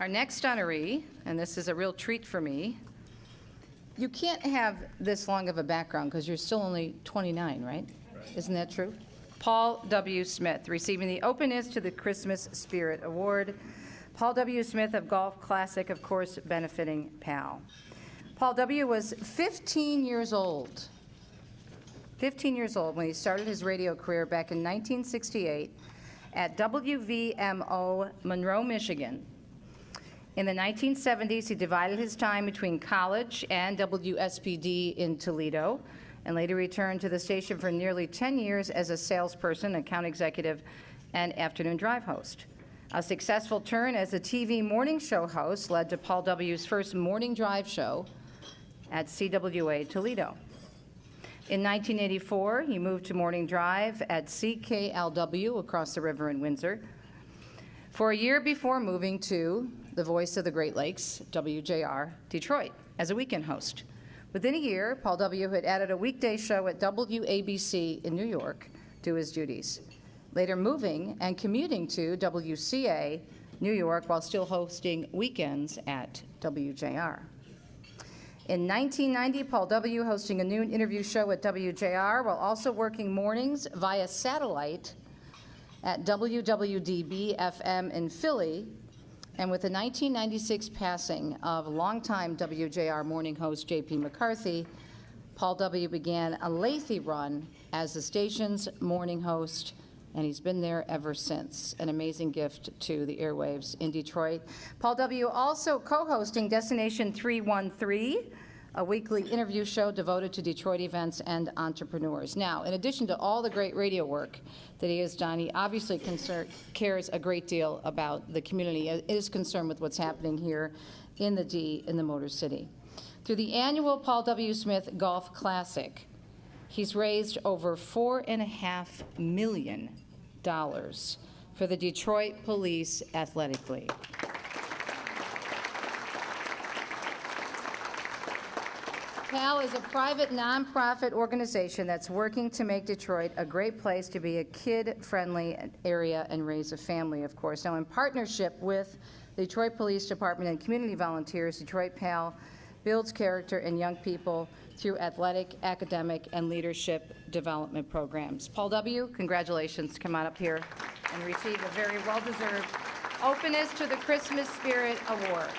Our next honoree, and this is a real treat for me, you can't have this long of a background because you're still only 29, right? Isn't that true? Paul W. Smith, receiving the Openness to the Christmas Spirit Award. Paul W. Smith of Golf Classic, of course, benefiting PAL. Paul W. was 15 years old. 15 years old when he started his radio career back in 1968 at WVMO, Monroe, Michigan. In the 1970s, he divided his time between college and WSPD in Toledo, and later returned to the station for nearly 10 years as a salesperson, account executive, and afternoon drive host. A successful turn as a TV morning show host led to Paul W.'s first morning drive show at CWA Toledo. In 1984, he moved to morning drive at CKLW across the river in Windsor for a year before moving to the voice of the Great Lakes, WJR, Detroit, as a weekend host. Within a year, Paul W. had added a weekday show at WABC in New York to his duties, later moving and commuting to WCA, New York, while still hosting weekends at WJR. In 1990, Paul W. hosting a noon interview show at WJR while also working mornings via satellite at WWDB-FM in Philly, and with the 1996 passing of longtime WJR morning host J.P. McCarthy, Paul W. began a lengthy run as the station's morning host, and he's been there ever since. An amazing gift to the airwaves in Detroit. Paul W. also co-hosting Destination 313, a weekly interview show devoted to Detroit events and entrepreneurs. Now, in addition to all the great radio work that he has done, he obviously cares a great deal about the community. He is concerned with what's happening here in the D, in the Motor City. Through the annual Paul W. Smith Golf Classic, he's raised over $4.5 million for the Detroit Police Athletic League. PAL is a private nonprofit organization that's working to make Detroit a great place to be a kid-friendly area and raise a family, of course. Now, in partnership with the Detroit Police Department and community volunteers, Detroit PAL builds character in young people through athletic, academic, and leadership development programs. Paul W., congratulations. Come on up here and receive a very well-deserved Openness to the Christmas Spirit Award.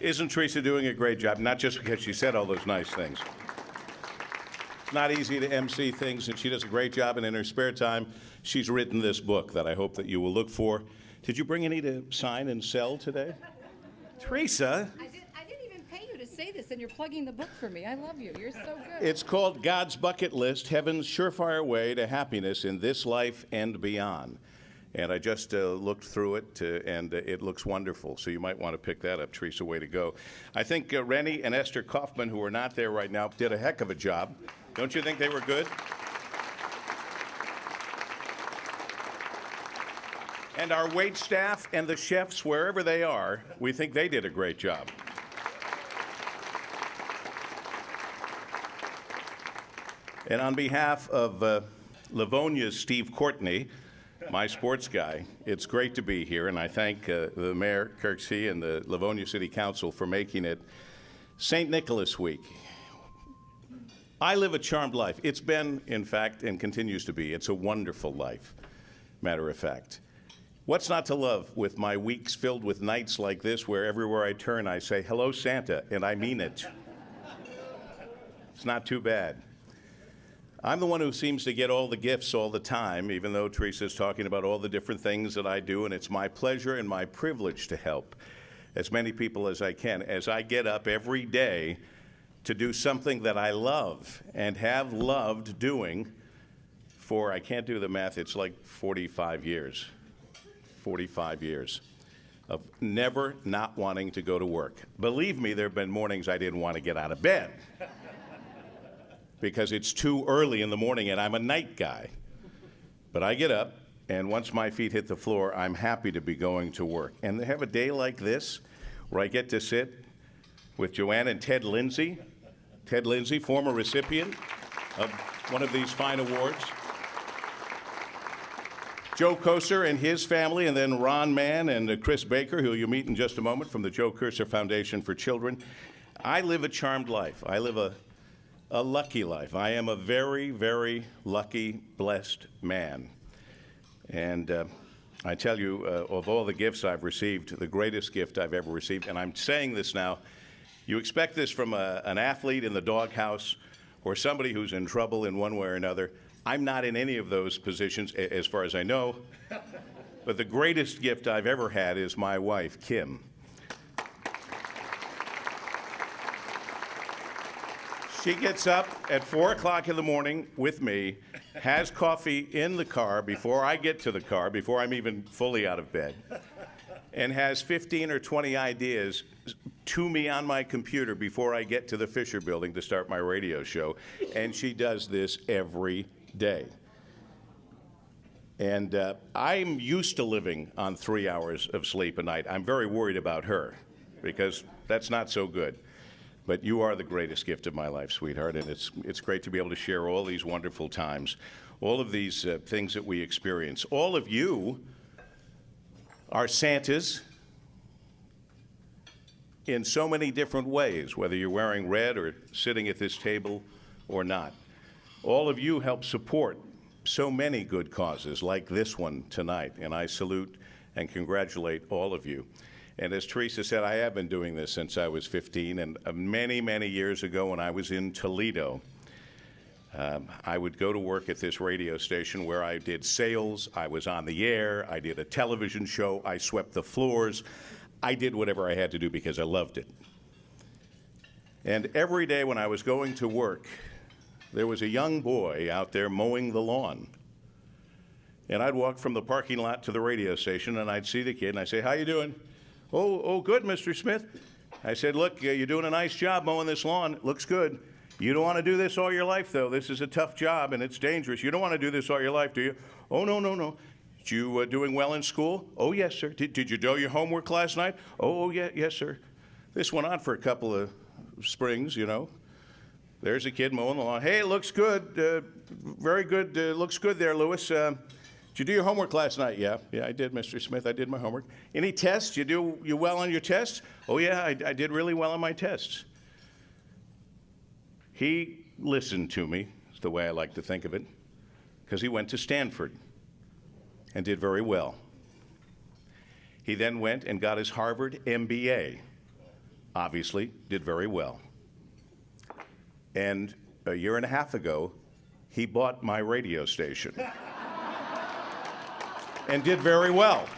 Isn't Teresa doing a great job? Not just because she said all those nice things. It's not easy to MC things, and she does a great job, and in her spare time, she's written this book that I hope that you will look for. Did you bring any to sign and sell today? Teresa? I didn't even pay you to say this, and you're plugging the book for me. I love you. You're so good. It's called God's Bucket List, Heaven's Surefire Way to Happiness in This Life and Beyond. And I just looked through it, and it looks wonderful. So you might want to pick that up, Teresa. Way to go. I think Rennie and Esther Kaufman, who are not there right now, did a heck of a job. Don't you think they were good? And our wait staff and the chefs, wherever they are, we think they did a great job. And on behalf of Livonia's Steve Courtney, my sports guy, it's great to be here, and I thank the Mayor, Kirksey, and the Livonia City Council for making it St. Nicholas Week. I live a charmed life. It's been, in fact, and continues to be, it's a wonderful life, matter of fact. What's not to love with my weeks filled with nights like this where everywhere I turn I say, hello, Santa, and I mean it. It's not too bad. I'm the one who seems to get all the gifts all the time, even though Teresa's talking about all the different things that I do, and it's my pleasure and my privilege to help as many people as I can, as I get up every day to do something that I love and have loved doing for, I can't do the math, it's like 45 years. 45 years of never not wanting to go to work. Believe me, there have been mornings I didn't want to get out of bed because it's too early in the morning and I'm a night guy. But I get up, and once my feet hit the floor, I'm happy to be going to work. And to have a day like this where I get to sit with Joanne and Ted Lindsay, former recipient of one of these fine awards. Joe Koser and his family, and then Ron Mann and Chris Baker, who you'll meet in just a moment, from the Joe Koser Foundation for Children. I live a charmed life. I live a lucky life. I am a very, very lucky, blessed man. And I tell you, of all the gifts I've received, the greatest gift I've ever received, and I'm saying this now, you expect this from an athlete in the doghouse or somebody who's in trouble in one way or another. I'm not in any of those positions, as far as I know. But the greatest gift I've ever had is my wife, Kim. She gets up at 4 o'clock in the morning with me, has coffee in the car before I get to the car, before I'm even fully out of bed, and has 15 or 20 ideas to me on my computer before I get to the Fisher Building to start my radio show. And she does this every day. And I'm used to living on 3 hours of sleep a night. I'm very worried about her because that's not so good. But you are the greatest gift of my life, sweetheart, and it's great to be able to share all these wonderful times, all of these things that we experience. All of you are Santas in so many different ways, whether you're wearing red or sitting at this table or not. All of you help support so many good causes like this one tonight, and I salute and congratulate all of you. And as Teresa said, I have been doing this since I was 15, and many, many years ago when I was in Toledo, I would go to work at this radio station where I did sales, I was on the air, I did a television show, I swept the floors, I did whatever I had to do because I loved it. And every day when I was going to work, there was a young boy out there mowing the lawn. And I'd walk from the parking lot to the radio station, and I'd see the kid, and I'd say, "How you doing?" Oh, good, Mr. Smith." I said, "Look, you're doing a nice job mowing this lawn. It looks good. You don't want to do this all your life, though. This is a tough job, and it's dangerous. You don't want to do this all your life, do you?" "Oh, no. You doing well in school?" "Oh, yes, sir." Did you do your homework last night?" "Oh, yeah, yes, sir." This went on for a couple of springs, you know. There's a kid mowing the lawn. "Hey, it looks good. Very good. Looks good there, Lewis. Did you do your homework last night?" Yeah, I did, Mr. Smith. I did my homework." "Any tests? You well on your tests?" "Oh, yeah, I did really well on my tests." He listened to me, is the way I like to think of it, because he went to Stanford and did very well. He then went and got his Harvard MBA. Obviously, did very well. And a year and a half ago, he bought my radio station and did very well.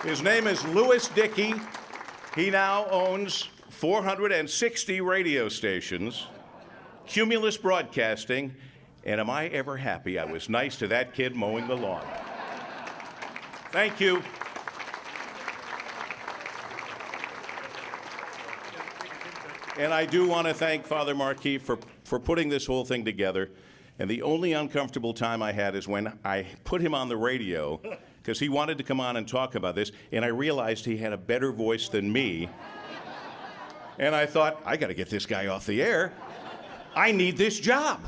His name is Louis Dickey. He now owns 460 radio stations, Cumulus Broadcasting, and am I ever happy I was nice to that kid mowing the lawn. Thank you. And I do want to thank Father Marquis for putting this whole thing together. And the only uncomfortable time I had is when I put him on the radio, because he wanted to come on and talk about this, and I realized he had a better voice than me. And I thought, I got to get this guy off the air. I need this job.